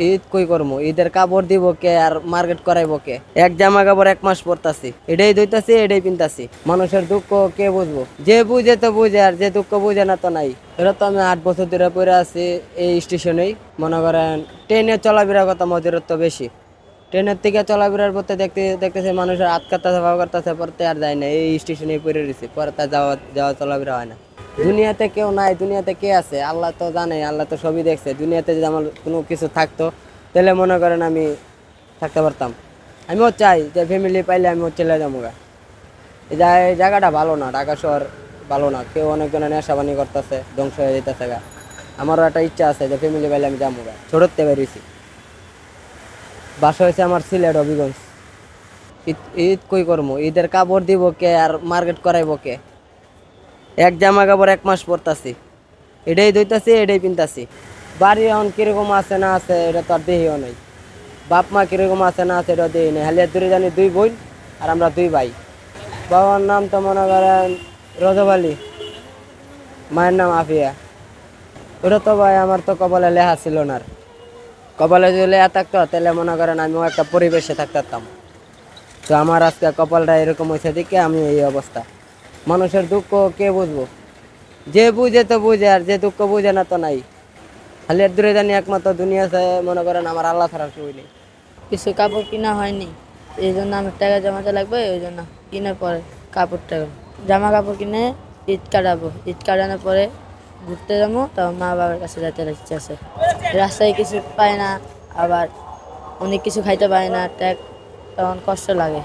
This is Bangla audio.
ঈদ কই করবো, ঈদের কাপড় দিব কে আর মার্কেট করাইবো কে? এক জামা কাপড় 1 মাস পরতাছি, এটাই ধুইতাছি, এটাই পিনতাছি। মানুষের দুঃখ কে বুঝবো? যে বুঝে তো বুঝে, আর যে দুঃখ বুঝে না তো নাই। এটা তো আমি 8 বছর ধরে পড়ে আছি এই স্টেশনেই। মনে করেন ট্রেনে চলাফেরার কথা মদের তো বেশি। ট্রেনের থেকে চলাফেরার পথে দেখতেছে মানুষের হাত কাটতেছে, পাও কাটতেছে, পড়তে আর যায় না, এই স্টেশনে পড়ে রয়েছে, পরে তার যাওয়া যাওয়া চলাফেরা হয় না। দুনিয়াতে কেউ নাই, দুনিয়াতে কে আছে? আল্লাহ তো জানে, আল্লাহ তো সবই দেখছে। দুনিয়াতে যদি আমার কোনো কিছু থাকতো তাহলে মনে করেন আমি থাকতে পারতাম। আমিও চাই যে ফ্যামিলি পাইলে আমিও চলে যাবো গা। এই জায়গাটা ভালো না, ঢাকা শহর ভালো না। কেউ অনেকজনে নেশাবানি করতেছে, ধ্বংস হয়ে যেতেছে গা। আমারও একটা ইচ্ছা আছে যে ফ্যামিলি পাইলে আমি যাবো গা। ছোটতে বেরিয়েছি, বাসা হয়েছে আমার সিলেট হবিগঞ্জ। ঈদ ঈদ কই করবো, ঈদের কাপড় দিব কে আর মার্কেট করাইবো কে? এক জামা কাপড় 1 মাস পরতাছি, এটাই ধুইতাছি, এটাই পিনতাছি। বাড়ি এখন কিরকম আছে না আছে এটা তো আর দেখিও নাই। বাপ মা কিরকম আছে না আছে এটা দেখি নাই। হালিয়া দূরে জানি 2 বোন আর আমরা 2 ভাই। বাবার নাম তো মনে করেন রজব আলী, মায়ের নাম আফিয়া। ওটা তো ভাই আমার তো কপালে লেখা ছিল না। আর কপালে যদি লেখা থাকতো তাহলে মনে করেন আমিও একটা পরিবেশে থাকতাম। তো আমার আজকে কপালটা এরকম হয়েছে দেখে আমি এই অবস্থা। মানুষের দুঃখ কে বুঝবো? যে বুঝে তো বুঝে, আর যে দুঃখ বুঝে না তো নাই। খালি দূরে জানি একমাত্র দুনিয়া আছে, মনে করেন আমার আল্লাহ ছাড়া কেউ নেই। কিছু কাপড় কিনা হয়নি, এই জন্য আমার টাকা জমাতে লাগবে। ওই জন্য কিনার পরে কাপড় টাকা জামা কাপড় কিনে ঈদ কাটাবো। ঈদ কাটানোর পরে ঘুরতে যাবো, তখন মা বাবার কাছে যেতে ইচ্ছে আছে। রাস্তায় কিছু পায় না, আবার অনেক কিছু খাইতে পায় না, তখন কষ্ট লাগে।